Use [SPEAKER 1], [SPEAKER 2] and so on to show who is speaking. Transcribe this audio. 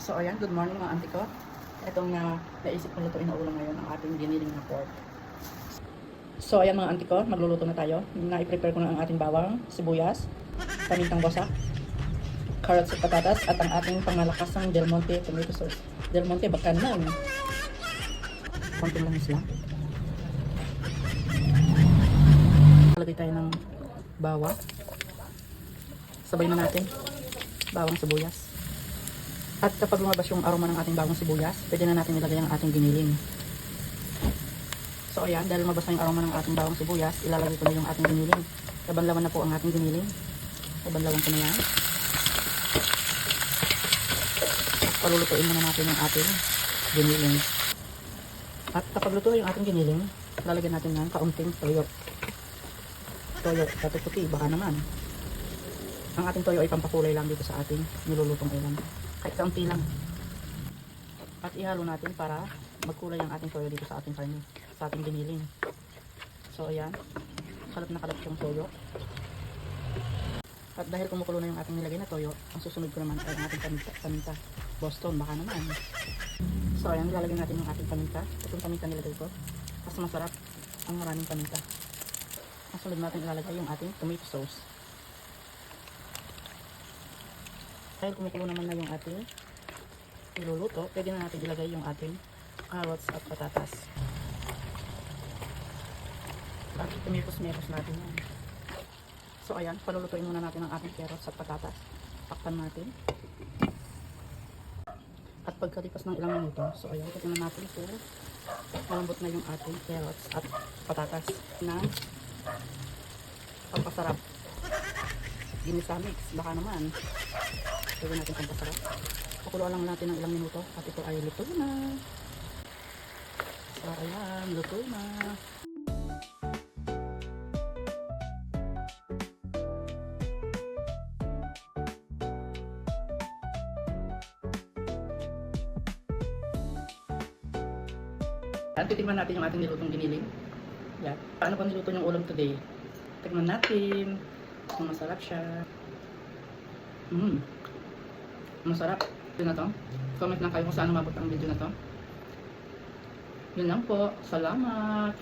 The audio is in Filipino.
[SPEAKER 1] So ayan, good morning mga auntie ko. Itong naisip ko lutuin na ulam ngayon ang ating giniling na pork. So ayan mga auntie ko, magluluto na tayo. Na-prepare ko na ang ating bawang, sibuyas, pamintang bosa, carrots at patatas, at ang ating pangalakasang Del Monte tomato sauce. Del Monte, baka naman. Konting langis lang. Lagay tayo ng bawang. Sabay na natin bawang sibuyas. At kapag lumabas yung aroma ng ating bawang sibuyas, pwede na natin ilagay ang ating giniling. So ayan, dahil lumabas na yung aroma ng ating bawang sibuyas, ilalagay ko na yung ating giniling. Kabanlawan na po ang ating giniling. Kabanlawan ko na yan. At palulutuin muna natin yung ating giniling. At kapag luto yung ating giniling, lalagyan natin ng kaunting toyo. Toyo, dati puti, baka naman. Ang ating toyo ay pampakulay lang dito sa ating nilulutong ulam. Kahit kaunti lang. At ihalo natin para magkulay ang ating toyo dito sa ating karne, sa ating giniling. So ayan, kalap na kalap yung toyo. At dahil kumukulo na yung ating nilagay na toyo, ang susunod ko naman ay ang ating paminta. Boston, baka naman. So ayan, lalagyan natin yung ating paminta. Itong paminta nilagay ko, mas masarap ang maraming paminta. Ang sunod natin ilalagay yung ating tomato sauce. Dahil kumukulo naman na yung ating iluluto, pwede na natin ilagay yung ating carrots at patatas. At tumipos-mipos natin yan. So ayan, palulutuin muna natin ang ating carrots at patatas. Takpan natin. At pagkalipas ng ilang minuto, so ayan, tignan natin kung malambot na yung ating carrots at patatas na pampasarap. Ginisa mix, baka naman. Pwede natin pampasarap. Pakuluan lang natin ng ilang minuto at ito ay luto na. So ayan, luto na. At titignan natin yung ating nilutong giniling. Yan. Paano pa niluto yung ulam today? Tignan natin kung masarap siya. Masarap. Yun na to. Comment lang kayo kung saan umabot ang video na to. Yun lang po. Salamat.